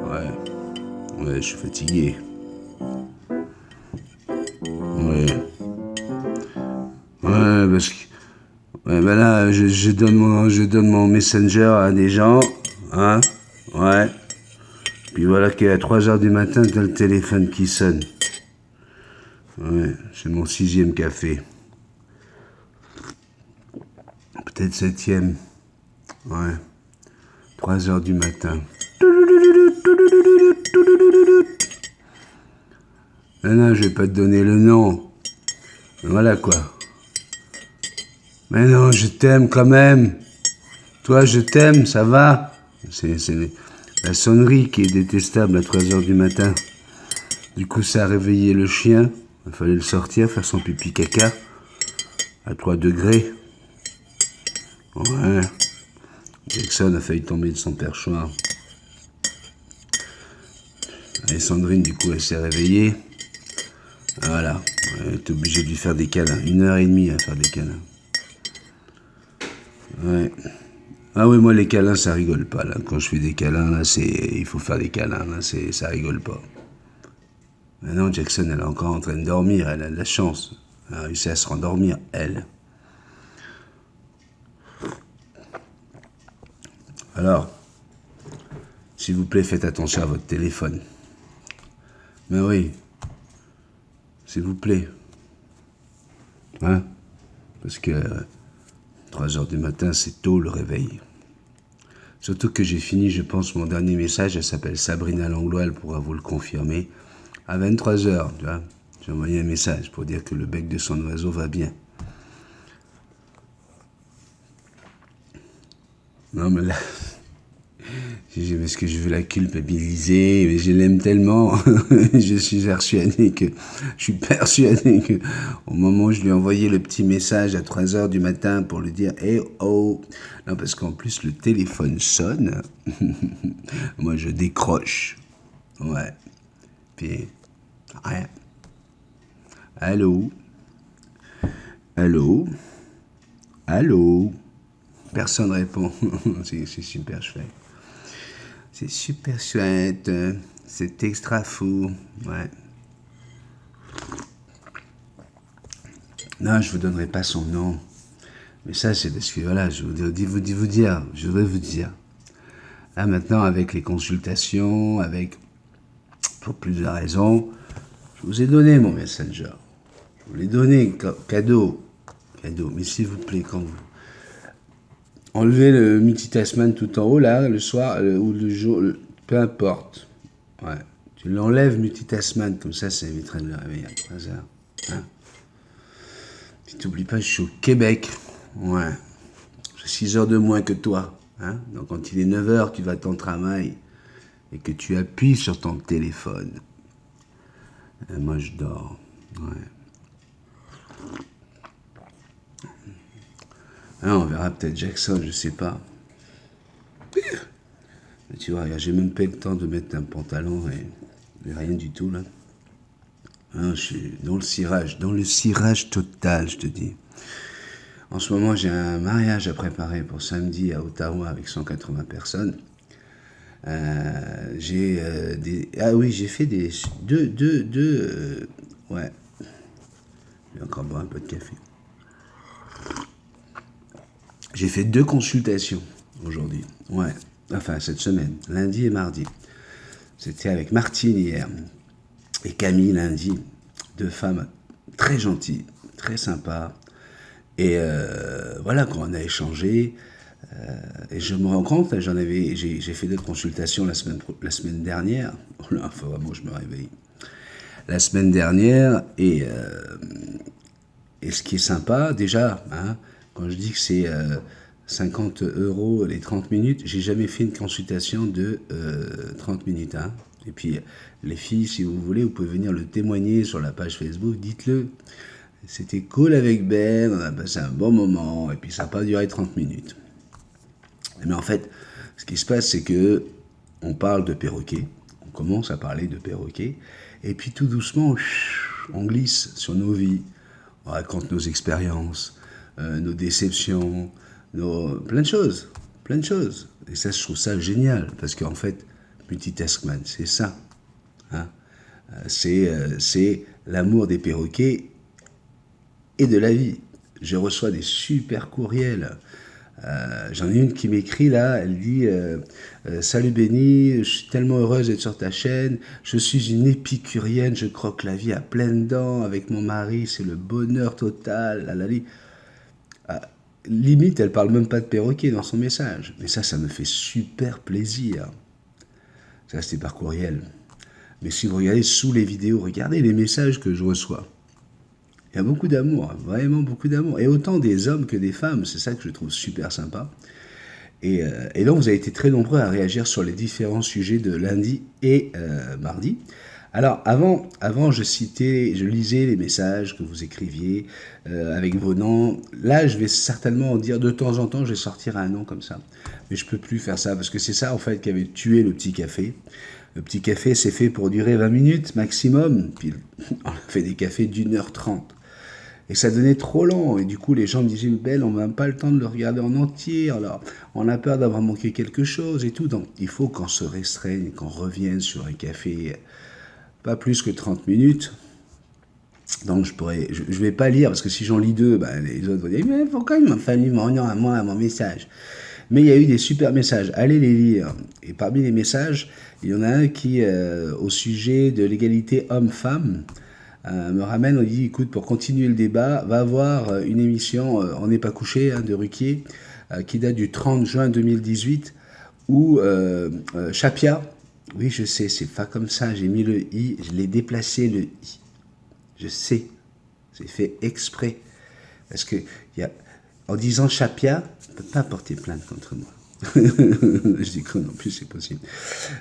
Ouais. Ouais, je suis fatigué. Ouais. Ouais, parce que... Ouais, ben là, je donne mon Messenger à des gens, hein. Ouais. Puis voilà qu'à 3 heures du matin, t'as le téléphone qui sonne. Ouais, c'est mon 6e café. Peut-être 7e. Ouais. 3 heures du matin. Non, non, je vais pas te donner le nom. Voilà quoi. Mais non, je t'aime quand même. Toi, je t'aime, ça va. C'est la sonnerie qui est détestable à 3 heures du matin. Du coup, ça a réveillé le chien. Il fallait le sortir, faire son pipi caca. À 3 degrés. Ouais. Jackson a failli tomber de son perchoir. Et Sandrine, du coup, elle s'est réveillée. Voilà. Elle est obligée de lui faire des câlins. 1 heure et demie à faire des câlins. Ouais. Ah oui, moi, les câlins, ça rigole pas, là. Quand je fais des câlins, là, il faut faire des câlins, là, ça rigole pas. Maintenant, Jackson, elle est encore en train de dormir, elle a de la chance. Elle a réussi à se rendormir, elle. Alors, s'il vous plaît, faites attention à votre téléphone. Mais oui, s'il vous plaît. Hein? Parce que 3 heures du matin, c'est tôt le réveil. Surtout que j'ai fini, je pense, mon dernier message. Elle s'appelle Sabrina Langlois, elle pourra vous le confirmer. À 23 heures, tu vois, j'ai envoyé un message pour dire que le bec de son oiseau va bien. Non, mais là, parce que je veux la culpabiliser, mais je l'aime tellement. Je suis persuadé que au moment où je lui ai envoyé le petit message à 3 heures du matin pour lui dire hey, oh, non, parce qu'en plus le téléphone sonne, moi je décroche. Ouais. Puis, rien. Allô? Allô? Allô? Personne répond. C'est super chouette. C'est super chouette. C'est extra fou. Ouais. Non, je vous donnerai pas son nom. Mais ça, c'est parce que, voilà, je voudrais vous dire. Là, maintenant, avec les consultations, pour plusieurs raisons, je vous ai donné mon Messenger. Je vous l'ai donné, cadeau. Cadeau. Mais s'il vous plaît, quand vous enlevez le multitaskman tout en haut, là, le soir, ou le jour, peu importe. Ouais. Tu l'enlèves multitaskman, comme ça évitera de le réveiller à 3 heures. Hein. Tu t'oublies pas, je suis au Québec. Ouais. J'ai 6 heures de moins que toi. Hein. Donc quand il est 9 heures, tu vas à ton travail et que tu appuies sur ton téléphone. Et moi, je dors. Ouais. Ah, on verra peut-être Jackson, je sais pas. Mais tu vois, j'ai même pas eu le temps de mettre un pantalon et rien du tout là. Hein, je suis dans le cirage total, je te dis. En ce moment, j'ai un mariage à préparer pour samedi à Ottawa avec 180 personnes. J'ai fait ouais. Je vais encore boire un peu de café. J'ai fait 2 consultations aujourd'hui. Ouais. Enfin, cette semaine, lundi et mardi. C'était avec Martine hier et Camille lundi. 2 femmes très gentilles, très sympas. Et voilà, quand on a échangé, et je me rends compte, j'ai fait 2 consultations la semaine dernière. Oh là, faut vraiment que je me réveille. La semaine dernière, et ce qui est sympa, déjà, hein, quand je dis que c'est 50 € les 30 minutes, j'ai jamais fait une consultation de 30 minutes. Hein. Et puis, les filles, si vous voulez, vous pouvez venir le témoigner sur la page Facebook, dites-le. C'était cool avec Ben, on a passé un bon moment, et puis ça n'a pas duré 30 minutes. Mais en fait, ce qui se passe, c'est que on parle de perroquet, on commence à parler de perroquet, et puis tout doucement, on glisse sur nos vies, on raconte nos expériences, nos déceptions, plein de choses. Et ça, je trouve ça génial, parce qu'en fait, Multitaskman, c'est ça. Hein. C'est l'amour des perroquets et de la vie. Je reçois des super courriels. J'en ai une qui m'écrit là, elle dit Salut Benny, je suis tellement heureuse d'être sur ta chaîne, je suis une épicurienne, je croque la vie à pleines dents avec mon mari, c'est le bonheur total. Limite, elle parle même pas de perroquet dans son message, mais ça me fait super plaisir. Ça, c'était par courriel. Mais si vous regardez sous les vidéos, regardez les messages que je reçois. Il y a beaucoup d'amour, vraiment beaucoup d'amour. Et autant des hommes que des femmes, c'est ça que je trouve super sympa. Et donc, vous avez été très nombreux à réagir sur les différents sujets de lundi et mardi. Alors, avant, je lisais les messages que vous écriviez avec vos noms. Là, je vais certainement en dire de temps en temps, je vais sortir un nom comme ça. Mais je peux plus faire ça, parce que c'est ça, en fait, qui avait tué le petit café. Le petit café, c'est fait pour durer 20 minutes maximum. Puis, on a fait des cafés d'1h30. Et ça devenait trop long. Et du coup, les gens me disaient, Belle, on n'a même pas le temps de le regarder en entier. Alors, on a peur d'avoir manqué quelque chose et tout. Donc, il faut qu'on se restreigne, qu'on revienne sur un café, pas plus que 30 minutes. Donc, je vais pas lire, parce que si j'en lis deux, ben, les autres vont dire, mais pourquoi il m'a fallu mon nom à moi, à mon message? Mais il y a eu des super messages. Allez les lire. Et parmi les messages, il y en a un qui, au sujet de l'égalité homme-femme, me ramène, on dit, écoute, pour continuer le débat, va voir une émission, On n'est pas couché, hein, de Ruquier, qui date du 30 juin 2018, où Chapia, oui je sais, c'est pas comme ça, j'ai mis le i, je l'ai déplacé le i, je sais, c'est fait exprès, parce que en disant Chapia, on ne peut pas porter plainte contre moi. Je dis que non plus, c'est possible.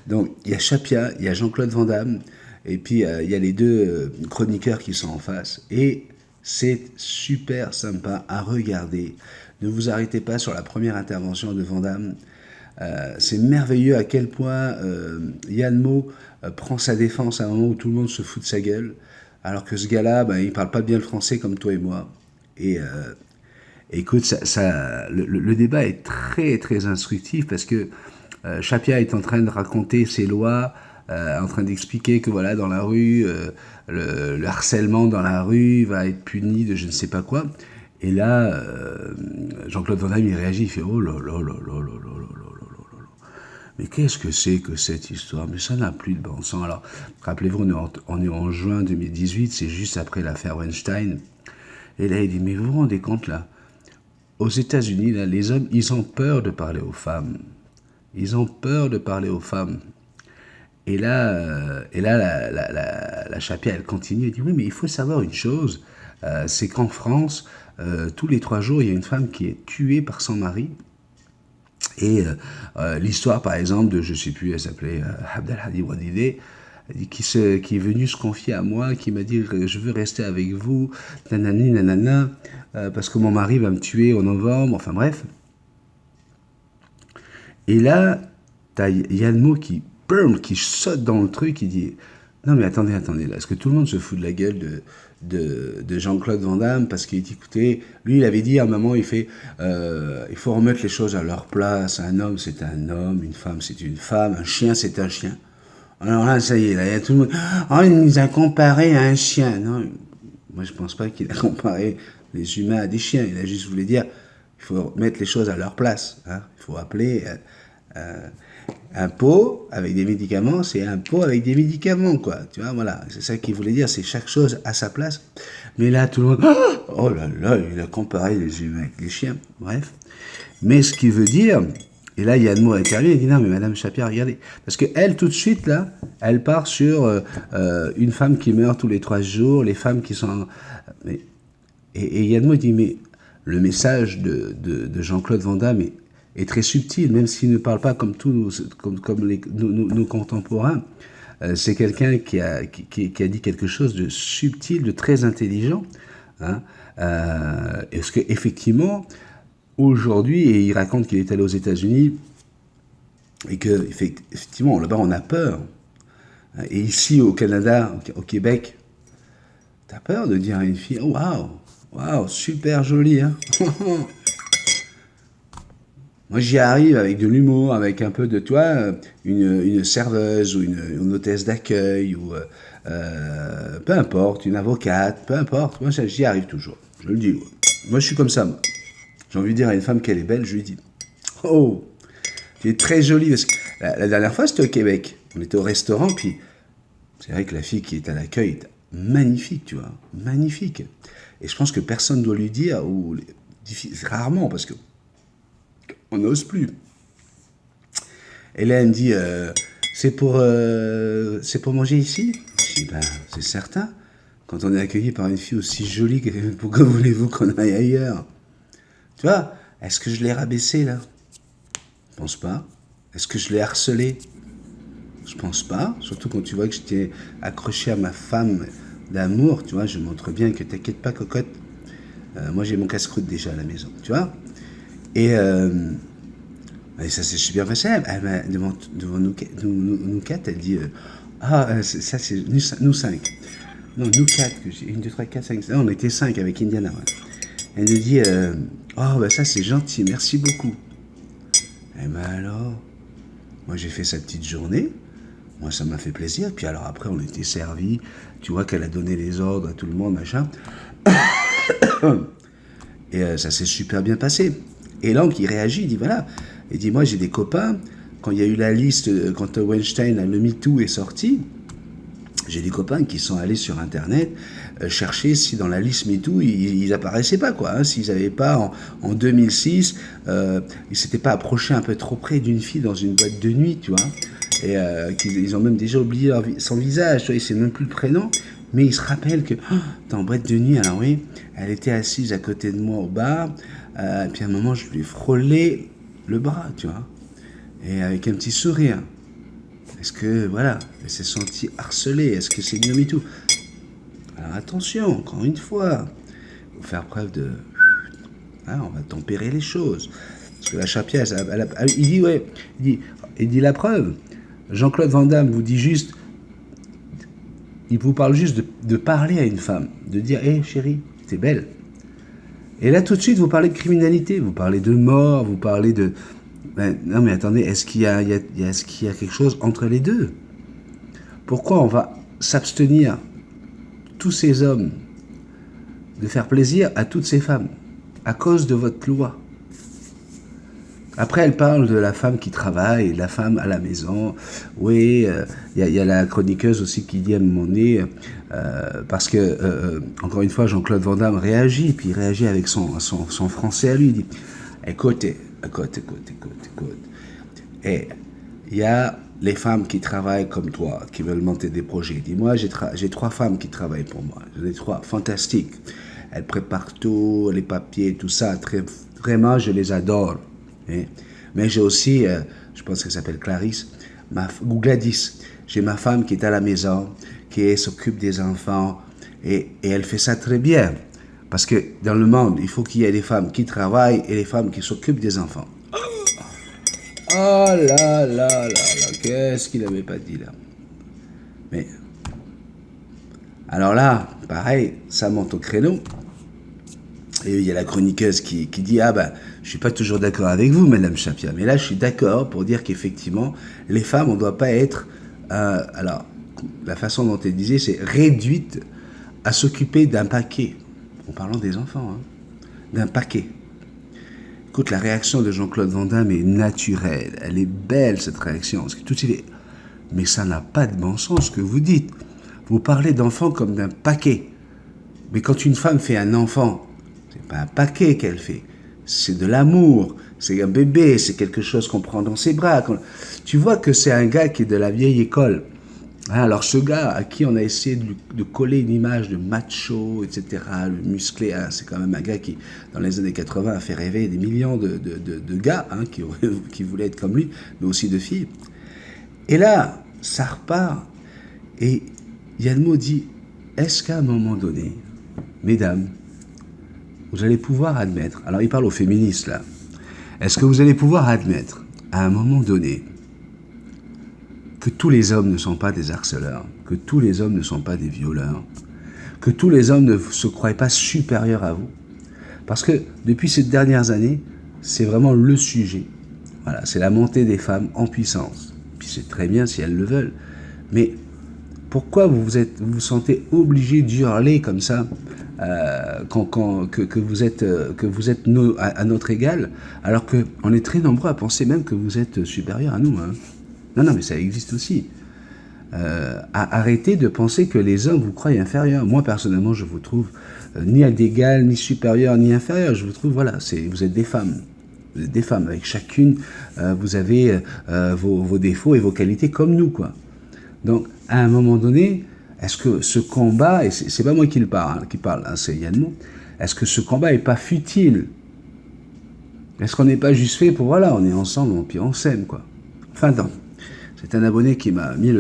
Donc, il y a Chapia, il y a Jean-Claude Van Damme, et puis il y a les deux chroniqueurs qui sont en face. Et c'est super sympa à regarder. Ne vous arrêtez pas sur la première intervention de Van Damme. C'est merveilleux à quel point Yann Mo prend sa défense à un moment où tout le monde se fout de sa gueule, alors que ce gars-là, ben, il parle pas bien le français comme toi et moi. Et écoute, le débat est très très instructif, parce que Chapia est en train de raconter ses lois, en train d'expliquer que voilà, dans la rue, le harcèlement dans la rue va être puni de je ne sais pas quoi. Et là, Jean-Claude Van Damme, il réagit, il fait oh là là là là là là là là là là. Mais qu'est-ce que c'est que cette histoire? Mais ça n'a plus de bon sens. Alors, rappelez-vous, on est en juin 2018, c'est juste après l'affaire Weinstein. Et là, il dit, mais vous vous rendez compte là, aux États-Unis, là, les hommes, ils ont peur de parler aux femmes. Ils ont peur de parler aux femmes. Et là, la Chapia, elle continue, elle dit, oui, mais il faut savoir une chose, c'est qu'en France, tous les 3 jours, il y a une femme qui est tuée par son mari. Et l'histoire, par exemple, de, je ne sais plus, elle s'appelait Abdelhadi Wadideh, qui est venu se confier à moi, qui m'a dit, je veux rester avec vous, nanani, nanana, parce que mon mari va me tuer en novembre, enfin bref. Et là, t'as Yann Mo qui saute dans le truc, il dit non mais attendez là, est-ce que tout le monde se fout de la gueule de Jean-Claude Van Damme, parce qu'il dit écoutez, lui il avait dit à un moment, il fait il faut remettre les choses à leur place, un homme c'est un homme, une femme c'est une femme, un chien c'est un chien. Alors là ça y est, là il y a tout le monde, oh il nous a comparé à un chien. Non, moi je pense pas qu'il a comparé les humains à des chiens, il a juste voulu dire il faut mettre les choses à leur place, hein. Il faut appeler un pot avec des médicaments, c'est un pot avec des médicaments, quoi. Tu vois, voilà, c'est ça qu'il voulait dire, c'est chaque chose à sa place. Mais là, tout le monde, oh là là, il a comparé les humains avec les chiens, bref. Mais ce qui veut dire, et là, Yann Mo a intervenu, il dit non, mais Madame Chapia, regardez, parce que elle, tout de suite, là, elle part sur une femme qui meurt tous les 3 jours, les femmes qui sont... Et Yann Mo dit, mais le message de Jean-Claude Van Damme est très subtil, même s'il ne parle pas comme nos contemporains. C'est quelqu'un qui a dit quelque chose de subtil, de très intelligent. Hein. Est-ce qu'effectivement, aujourd'hui, et il raconte qu'il est allé aux États-Unis, et qu'effectivement, là-bas, on a peur. Et ici, au Canada, au Québec, t'as peur de dire à une fille, oh, waouh, super jolie, hein. Moi, j'y arrive avec de l'humour, avec un peu de, toi, une serveuse ou une hôtesse d'accueil, ou peu importe, une avocate, peu importe. Moi, j'y arrive toujours. Je le dis. Ouais. Moi, je suis comme ça, moi. J'ai envie de dire à une femme qu'elle est belle, je lui dis, oh, tu es très jolie. Parce que la dernière fois, c'était au Québec. On était au restaurant, puis c'est vrai que la fille qui est à l'accueil est magnifique, tu vois. Magnifique. Et je pense que personne ne doit lui dire, ou rarement, parce que on n'ose plus. Et là, elle me dit, c'est pour manger ici? Je dis, ben, c'est certain. Quand on est accueilli par une fille aussi jolie, pourquoi voulez-vous qu'on aille ailleurs? Tu vois, est-ce que je l'ai rabaissée, là? Je pense pas. Est-ce que je l'ai harcelée? Je pense pas. Surtout quand tu vois que j'étais accroché à ma femme d'amour, tu vois, je montre bien que t'inquiète pas, cocotte. Moi, j'ai mon casse-croûte déjà à la maison, tu vois. Et ça s'est super passé. Devant nous quatre, elle dit ça c'est nous cinq. Non, nous quatre. Une, deux, trois, quatre, cinq. Non, on était cinq avec Indiana. Ouais. Elle nous dit ça c'est gentil, merci beaucoup. Et ben alors, moi j'ai fait sa petite journée. Moi ça m'a fait plaisir. Puis alors après, on était servis. Tu vois qu'elle a donné les ordres à tout le monde, machin. Et ça s'est super bien passé. Et Lang, il réagit, il dit voilà. Il dit moi j'ai des copains, quand il y a eu la liste, quand Weinstein, le MeToo est sorti, j'ai des copains qui sont allés sur Internet chercher si dans la liste MeToo, ils apparaissaient pas, quoi. Hein, s'ils n'avaient pas, en 2006, ils s'étaient pas approchés un peu trop près d'une fille dans une boîte de nuit, tu vois. Et ils ont même déjà oublié son visage, tu vois, ils ne savent même plus le prénom. Mais ils se rappellent que dans la boîte de nuit, alors oui, elle était assise à côté de moi au bar, puis à un moment, je lui ai frôlé le bras, tu vois, et avec un petit sourire. Est-ce que, voilà, elle s'est sentie harcelée? Est-ce que c'est bien tout? Alors attention, encore une fois, il faut faire preuve de... on va tempérer les choses. Parce que la Chapia, il dit, ouais, il dit la preuve. Jean-Claude Van Damme vous dit juste... Il vous parle juste de parler à une femme, de dire « Hé, chérie, t'es belle ». Et là, tout de suite, vous parlez de criminalité, vous parlez de mort, vous parlez de... Ben, non, mais attendez, est-ce qu'il y a quelque chose entre les deux? Pourquoi on va s'abstenir, tous ces hommes, de faire plaisir à toutes ces femmes, à cause de votre loi? Après, elle parle de la femme qui travaille, de la femme à la maison. Oui, il y a la chroniqueuse aussi qui dit à un moment donné, parce que, encore une fois, Jean-Claude Van Damme réagit, puis il réagit avec son français à lui. Il dit, écoute. Et il y a les femmes qui travaillent comme toi, qui veulent monter des projets. Dis-moi, j'ai 3 femmes qui travaillent pour moi. J'en ai 3, fantastiques. Elles préparent tout, les papiers, tout ça. Vraiment, je les adore. Mais j'ai aussi, je pense qu'elle s'appelle Clarisse, ou Gladys. J'ai ma femme qui est à la maison, qui s'occupe des enfants, et elle fait ça très bien. Parce que dans le monde, il faut qu'il y ait des femmes qui travaillent et des femmes qui s'occupent des enfants. Oh là, qu'est-ce qu'il n'avait pas dit là? Mais, alors là, pareil, ça monte au créneau. Et il y a la chroniqueuse qui dit « Ah ben, je suis pas toujours d'accord avec vous, Madame Chapia, mais là, je suis d'accord pour dire qu'effectivement, les femmes, on ne doit pas être... alors, la façon dont elle disait, c'est réduite à s'occuper d'un paquet. En parlant des enfants, hein, d'un paquet. Écoute, la réaction de Jean-Claude Van Damme est naturelle. Elle est belle, cette réaction. Parce que tout de suite, mais ça n'a pas de bon sens ce que vous dites. Vous parlez d'enfants comme d'un paquet. Mais quand une femme fait un enfant, c'est pas un paquet qu'elle fait, c'est de l'amour, c'est un bébé, c'est quelque chose qu'on prend dans ses bras. Tu vois que c'est un gars qui est de la vieille école. Alors ce gars à qui on a essayé de coller une image de macho, etc., le musclé, hein, c'est quand même un gars qui, dans les années 80, a fait rêver des millions de gars hein, qui voulaient être comme lui, mais aussi de filles. Et là, ça repart, et Yann dit, est-ce qu'à un moment donné, mesdames, vous allez pouvoir admettre, alors il parle aux féministes là, est-ce que vous allez pouvoir admettre, à un moment donné, que tous les hommes ne sont pas des harceleurs, que tous les hommes ne sont pas des violeurs, que tous les hommes ne se croient pas supérieurs à vous? Parce que depuis ces dernières années, c'est vraiment le sujet. Voilà, c'est la montée des femmes en puissance. Puis c'est très bien si elles le veulent. Mais pourquoi vous sentez obligé d'hurler comme ça que vous êtes, à notre égal, alors qu'on est très nombreux à penser même que vous êtes supérieur à nous, hein. Non, mais ça existe aussi. Arrêtez de penser que les hommes vous croient inférieurs. Moi, personnellement, je vous trouve ni à d'égal, ni supérieur, ni inférieur. Je vous trouve, voilà, vous êtes des femmes. Vous êtes des femmes. Avec chacune, vous avez vos défauts et vos qualités comme nous, quoi. Donc, à un moment donné, est-ce que ce combat, et c'est pas moi qui parle, hein, c'est Yann, est-ce que ce combat est pas futile? Est-ce qu'on n'est pas juste fait pour, voilà, on est ensemble, puis on s'aime, quoi. Enfin, non. C'est un abonné qui m'a mis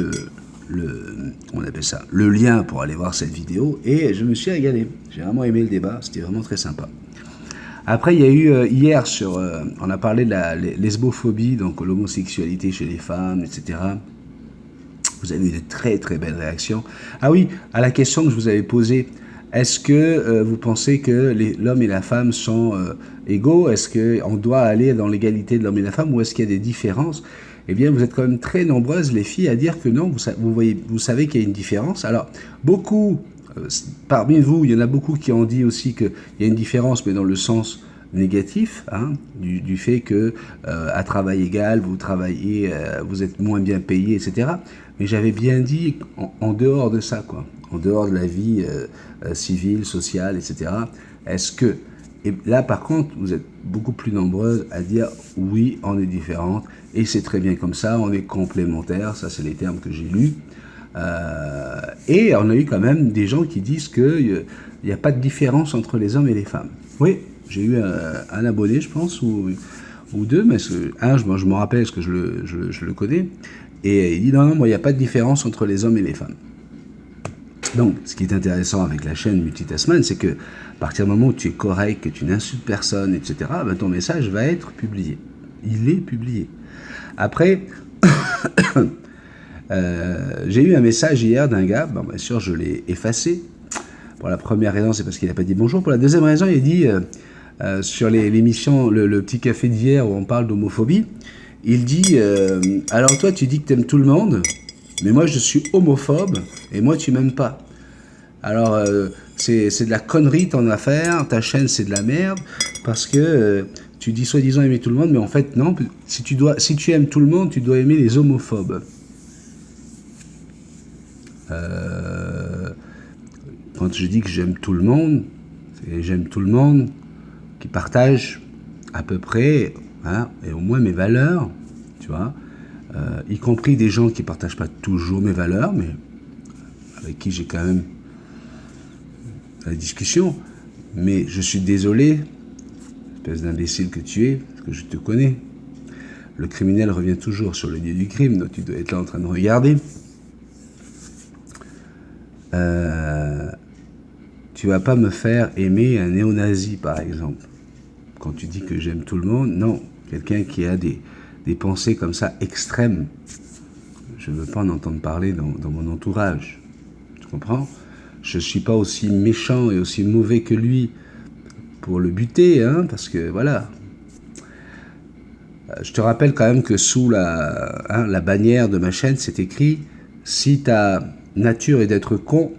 on appelle ça, le lien pour aller voir cette vidéo, et je me suis régalé. J'ai vraiment aimé le débat, c'était vraiment très sympa. Après, il y a eu hier on a parlé de la lesbophobie, donc l'homosexualité chez les femmes, etc. Vous avez eu de très très belles réactions. Ah oui, à la question que je vous avais posée, est-ce que vous pensez que l'homme et la femme sont égaux? Est-ce qu'on doit aller dans l'égalité de l'homme et la femme, ou est-ce qu'il y a des différences? Eh bien, vous êtes quand même très nombreuses, les filles, à dire que non, vous savez qu'il y a une différence. Alors, beaucoup, parmi vous, il y en a beaucoup qui ont dit aussi qu'il y a une différence, mais dans le sens négatif, hein, du fait que à travail égal, vous travaillez, vous êtes moins bien payé, etc. Mais j'avais bien dit en dehors de ça, quoi, en dehors de la vie civile, sociale, etc. Est-ce que, et là par contre, vous êtes beaucoup plus nombreuses à dire oui, on est différentes, et c'est très bien comme ça, on est complémentaires, ça c'est les termes que j'ai lus. Et on a eu quand même des gens qui disent qu'il n'y a pas de différence entre les hommes et les femmes. Oui, j'ai eu un abonné, je pense, ou deux, mais je me rappelle parce que je le connais, et il dit non, moi il n'y a pas de différence entre les hommes et les femmes. Donc, ce qui est intéressant avec la chaîne Multitasman, c'est que à partir du moment où tu es correct, que tu n'insultes personne, etc., ben, ton message va être publié. Il est publié. Après, j'ai eu un message hier d'un gars, bon, bien sûr je l'ai effacé. Pour la première raison, c'est parce qu'il n'a pas dit bonjour. Pour la deuxième raison, il dit sur l'émission le petit café d'hier où on parle d'homophobie, il dit alors toi tu dis que tu aimes tout le monde, mais moi je suis homophobe et moi tu m'aimes pas. Alors c'est de la connerie ton affaire, ta chaîne c'est de la merde, parce que tu dis soi-disant aimer tout le monde, mais en fait non, si tu aimes tout le monde, tu dois aimer les homophobes. Quand je dis que j'aime tout le monde, j'aime tout le monde qui partage à peu près, hein, et au moins mes valeurs, tu vois, y compris des gens qui ne partagent pas toujours mes valeurs, mais avec qui j'ai quand même la discussion. Mais je suis désolé, espèce d'imbécile que tu es, parce que je te connais. Le criminel revient toujours sur le lieu du crime, donc tu dois être là en train de regarder. Tu vas pas me faire aimer un néo-nazi, par exemple. Quand tu dis que j'aime tout le monde, non. Quelqu'un qui a des pensées comme ça extrêmes, je ne veux pas en entendre parler dans mon entourage. Tu comprends? Je ne suis pas aussi méchant et aussi mauvais que lui pour le buter, hein, parce que voilà. Je te rappelle quand même que sous la bannière de ma chaîne, c'est écrit « Si ta nature est d'être con,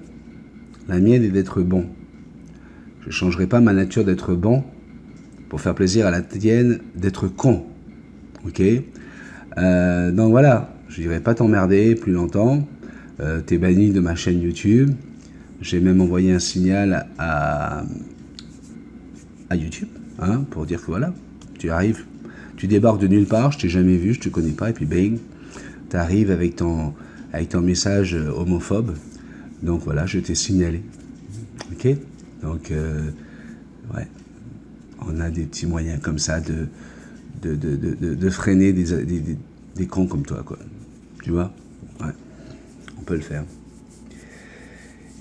la mienne est d'être bon. » Je ne changerai pas ma nature d'être bon pour faire plaisir à la tienne d'être con. Ok? Donc voilà, je n'irai pas t'emmerder plus longtemps. T'es banni de ma chaîne YouTube. J'ai même envoyé un signal à YouTube, hein, pour dire que voilà, tu arrives, tu débarques de nulle part, je t'ai jamais vu, je te connais pas, et puis bang, tu arrives avec ton message homophobe. Donc voilà, je t'ai signalé. Ok? Donc, ouais, on a des petits moyens comme ça de freiner des cons comme toi, quoi. Tu vois? Ouais, on peut le faire.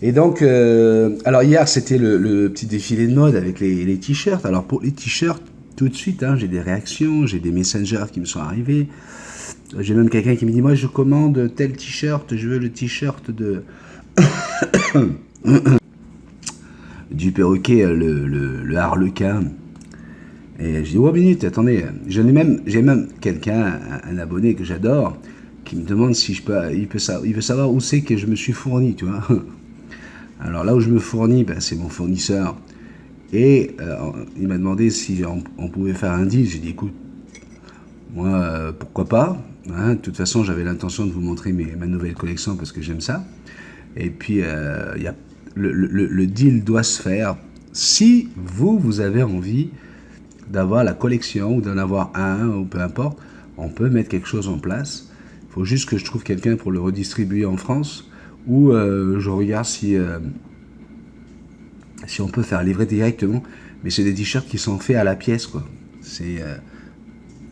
Et donc, alors hier, c'était le petit défilé de mode avec les t-shirts. Alors pour les t-shirts, tout de suite, hein, j'ai des réactions, j'ai des messengers qui me sont arrivés. J'ai même quelqu'un qui me dit, moi je commande tel t-shirt, je veux le t-shirt de... du perroquet, le harlequin. Et je dis, oh, minute, attendez, j'ai même quelqu'un, un abonné que j'adore, qui me demande si je peux, il veut savoir où c'est que je me suis fourni, tu vois. Alors là où je me fournis, ben, c'est mon fournisseur. Et il m'a demandé si on pouvait faire un deal. J'ai dit, écoute, moi, pourquoi pas, hein. De toute façon, j'avais l'intention de vous montrer ma nouvelle collection parce que j'aime ça. Et puis, le deal doit se faire si vous avez envie d'avoir la collection ou d'en avoir un ou peu importe. On peut mettre quelque chose en place. Il faut juste que je trouve quelqu'un pour le redistribuer en France ou je regarde si on peut faire livrer directement. Mais c'est des t-shirts qui sont faits à la pièce, quoi. C'est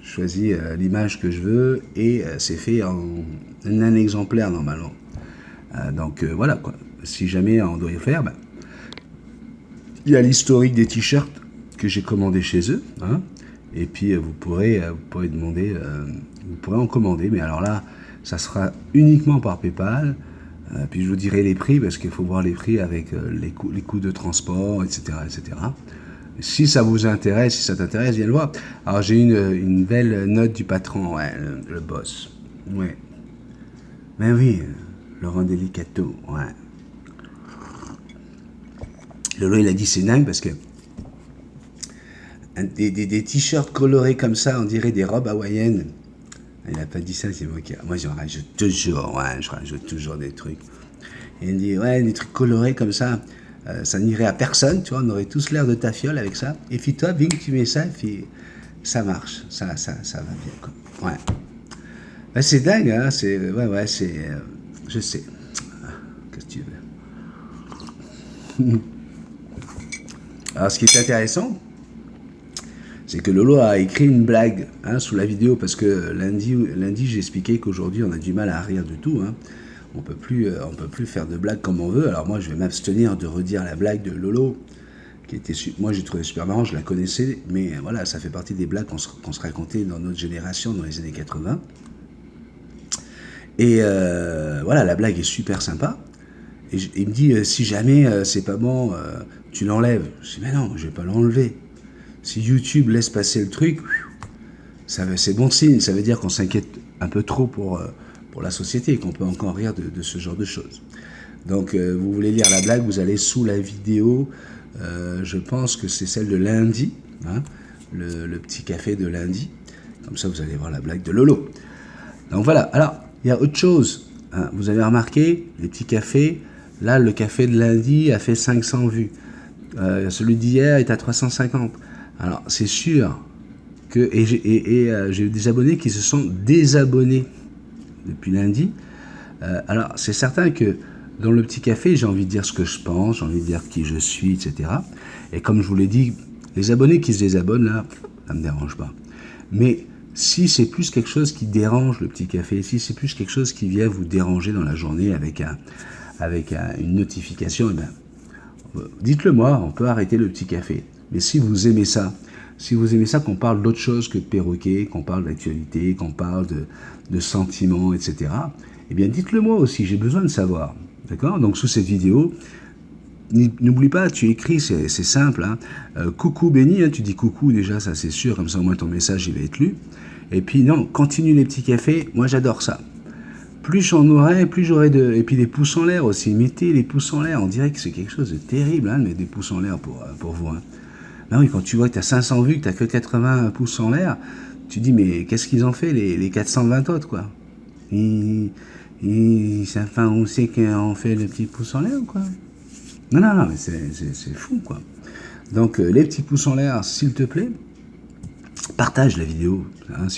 je choisis l'image que je veux et c'est fait en un exemplaire normalement. Donc voilà, quoi. Si jamais on doit y faire, ben, il y a l'historique des t-shirts que j'ai commandés chez eux, hein, et puis vous pourrez demander, vous pourrez en commander, mais alors là, ça sera uniquement par PayPal, puis je vous dirai les prix, parce qu'il faut voir les prix avec les coûts de transport, etc., etc. Si ça vous intéresse, si ça t'intéresse, viens le voir. Alors j'ai une belle note du patron, ouais, le boss, ouais. Ben oui, Laurent Delicato, ouais. Lolo, il a dit c'est dingue parce que des t-shirts colorés comme ça, on dirait des robes hawaïennes. Il n'a pas dit ça, c'est moi qui... Moi, j'en rajoute toujours, ouais, je rajoute toujours des trucs. Et il dit, ouais, des trucs colorés comme ça, ça n'irait à personne, tu vois, on aurait tous l'air de ta fiole avec ça. Et puis toi, bing, tu mets ça, et puis ça marche, ça va bien, quoi. Ouais. Ben, c'est dingue, hein, ouais, c'est... je sais. Qu'est-ce que tu veux? Alors, ce qui est intéressant, c'est que Lolo a écrit une blague, hein, sous la vidéo, parce que lundi j'ai expliqué qu'aujourd'hui on a du mal à rire du tout, hein. On peut plus faire de blagues comme on veut. Alors moi je vais m'abstenir de redire la blague de Lolo, qui était, moi j'ai trouvé super marrant, je la connaissais, mais voilà, ça fait partie des blagues qu'on se racontait dans notre génération, dans les années 80. Et voilà, la blague est super sympa. Et il me dit, si jamais c'est pas bon, tu l'enlèves. Je dis, mais non, je vais pas l'enlever. Si YouTube laisse passer le truc, c'est bon signe, ça veut dire qu'on s'inquiète un peu trop pour la société, qu'on peut encore rire de ce genre de choses. Donc vous voulez lire la blague, vous allez sous la vidéo, je pense que c'est celle de lundi, hein, le petit café de lundi, comme ça vous allez voir la blague de Lolo. Donc voilà, alors il y a autre chose, hein. Vous avez remarqué, les petits cafés, là le café de lundi a fait 500 vues, celui d'hier est à 350. Alors, c'est sûr que... Et j'ai eu des abonnés qui se sont désabonnés depuis lundi. Alors, c'est certain que dans le petit café, j'ai envie de dire ce que je pense, j'ai envie de dire qui je suis, etc. Et comme je vous l'ai dit, les abonnés qui se désabonnent, là, ça ne me dérange pas. Mais si c'est plus quelque chose qui dérange le petit café, si c'est plus quelque chose qui vient vous déranger dans la journée avec une notification, eh ben, dites-le moi, on peut arrêter le petit café. Mais si vous aimez ça qu'on parle d'autre chose que de perroquet, qu'on parle d'actualité, qu'on parle de sentiments, etc., eh bien dites-le moi aussi, j'ai besoin de savoir. D'accord? Donc sous cette vidéo, n'oublie pas, tu écris, c'est simple, hein. Coucou Béni, hein, tu dis coucou déjà, ça c'est sûr, comme ça au moins ton message il va être lu. Et puis non, continue les petits cafés, moi j'adore ça. Plus j'en aurai, plus j'aurai de... Et puis les pouces en l'air aussi, mettez les pouces en l'air, on dirait que c'est quelque chose de terrible, hein, de mettre des pouces en l'air pour vous, hein. Ben oui, quand tu vois que tu as 500 vues, que tu n'as que 80 pouces en l'air, tu dis, mais qu'est-ce qu'ils ont fait, les 420 autres, quoi? Enfin, on sait qu'on fait le petit pouce en l'air, ou quoi? Non, mais c'est fou, quoi. Donc, les petits pouces en l'air, s'il te plaît, partage la vidéo, hein,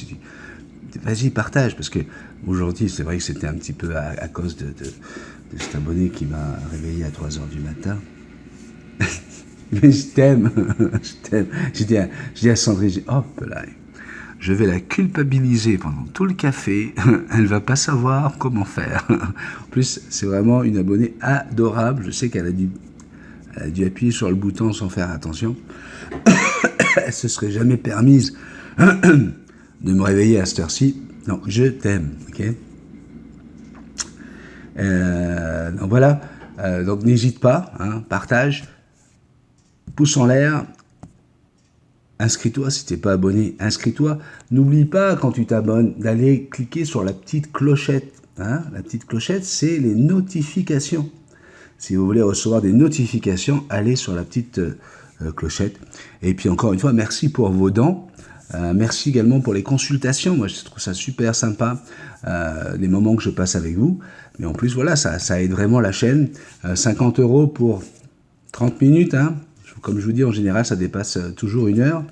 vas-y, partage, parce que aujourd'hui, c'est vrai que c'était un petit peu à cause de cet abonné qui m'a réveillé à 3h du matin. Mais je t'aime, je t'aime. J'ai dit à Sandrine, hop là, je vais la culpabiliser pendant tout le café, elle va pas savoir comment faire. En plus, c'est vraiment une abonnée adorable, je sais qu'elle a dû appuyer sur le bouton sans faire attention. Elle se serait jamais permise de me réveiller à cette heure-ci. Non, je t'aime, ok? Donc voilà, donc n'hésite pas, hein, partage. Pouce en l'air, inscris-toi si tu n'es pas abonné, inscris-toi. N'oublie pas, quand tu t'abonnes, d'aller cliquer sur la petite clochette. Hein. La petite clochette, c'est les notifications. Si vous voulez recevoir des notifications, allez sur la petite clochette. Et puis encore une fois, merci pour vos dons. Merci également pour les consultations. Moi, je trouve ça super sympa, les moments que je passe avec vous. Mais en plus, voilà, ça aide vraiment la chaîne. 50 € pour 30 minutes. Hein. Comme je vous dis, en général, ça dépasse toujours 1 heure.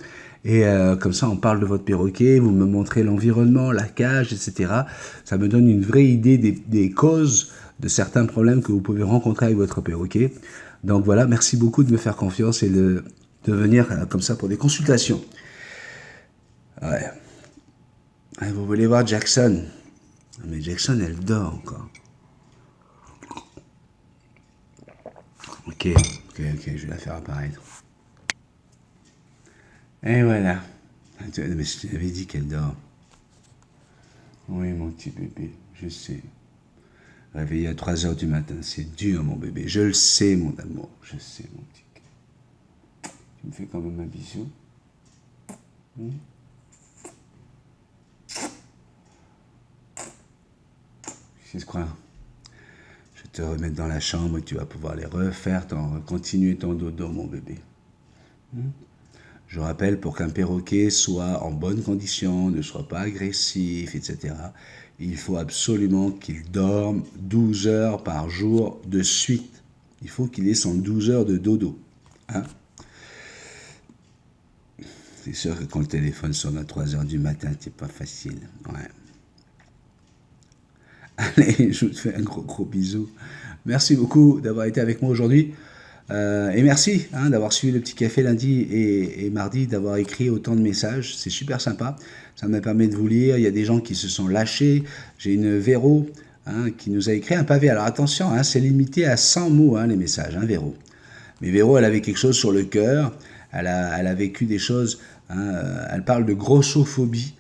Et comme ça, on parle de votre perroquet, vous me montrez l'environnement, la cage, etc. Ça me donne une vraie idée des causes de certains problèmes que vous pouvez rencontrer avec votre perroquet. Donc voilà, merci beaucoup de me faire confiance et de venir comme ça pour des consultations. Ouais. Vous voulez voir Jackson? Mais Jackson, elle dort encore. Ok, je vais la faire apparaître. Et voilà. Mais je t'avais dit qu'elle dort. Oui, mon petit bébé, je sais. Réveillé à 3 h du matin, c'est dur, mon bébé. Je le sais, mon amour. Je sais, mon petit. Tu me fais quand même un bisou. C'est quoi? Je vais te remettre dans la chambre et tu vas pouvoir les refaire, continuer ton dodo, mon bébé. Je rappelle, pour qu'un perroquet soit en bonne condition, ne soit pas agressif, etc., il faut absolument qu'il dorme 12 heures par jour de suite. Il faut qu'il ait son 12 heures de dodo. Hein? C'est sûr que quand le téléphone sonne à 3 h du matin, c'est pas facile. Ouais. Allez, je vous fais un gros bisou. Merci beaucoup d'avoir été avec moi aujourd'hui. Et merci d'avoir suivi le petit café lundi et mardi, d'avoir écrit autant de messages. C'est super sympa. Ça me permet de vous lire. Il y a des gens qui se sont lâchés. J'ai une Véro qui nous a écrit un pavé. Alors attention, c'est limité à 100 mots les messages, Véro. Mais Véro, elle avait quelque chose sur le cœur. Elle a vécu des choses. Elle parle de grossophobie.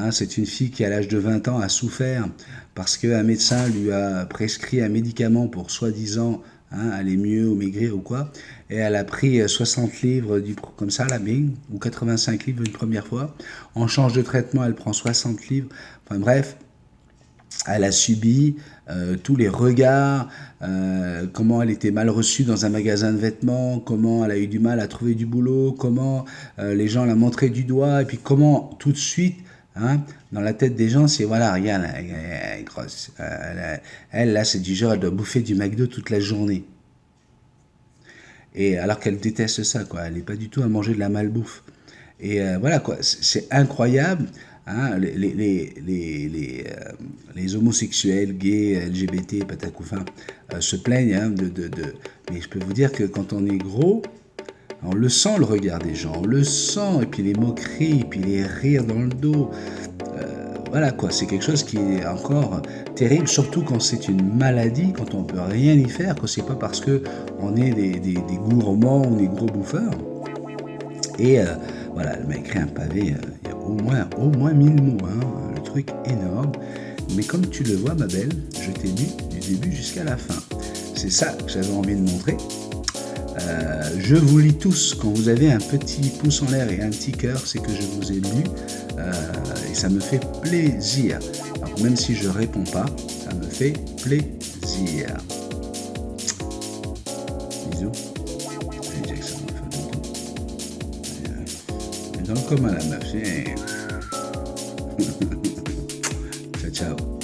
C'est une fille qui, à l'âge de 20 ans, a souffert parce qu'un médecin lui a prescrit un médicament pour soi-disant aller mieux ou maigrir ou quoi. Et elle a pris 60 livres comme ça, la bing, ou 85 livres une première fois. En change de traitement, elle prend 60 livres. Enfin bref, elle a subi tous les regards, comment elle était mal reçue dans un magasin de vêtements, comment elle a eu du mal à trouver du boulot, comment les gens la montraient du doigt, et puis comment tout de suite, dans la tête des gens, c'est voilà, regarde, elle est grosse. Elle, là, c'est du genre, elle doit bouffer du McDo toute la journée. Et alors qu'elle déteste ça, quoi. Elle n'est pas du tout à manger de la malbouffe. Et voilà, quoi. C'est incroyable. Les homosexuels, gays, LGBT, patacoufin, se plaignent mais je peux vous dire que quand on est gros, on le sent, le regard des gens, on le sent, et puis les moqueries, et puis les rires dans le dos. Voilà quoi, c'est quelque chose qui est encore terrible, surtout quand c'est une maladie, quand on ne peut rien y faire, que c'est pas parce qu'on est des gourmands ou des gros bouffeurs. Et voilà, elle m'a écrit un pavé, il y a au moins 1000 mots, le truc énorme. Mais comme tu le vois, ma belle, je t'ai lu du début jusqu'à la fin. C'est ça que j'avais envie de montrer. Je vous lis tous. Quand vous avez un petit pouce en l'air et un petit cœur, c'est que je vous ai lu et ça me fait plaisir. Alors même si je réponds pas, ça me fait plaisir. Bisous. Allez Jackson, on va faire dodo. Dans le commun la meuf. Ciao ciao.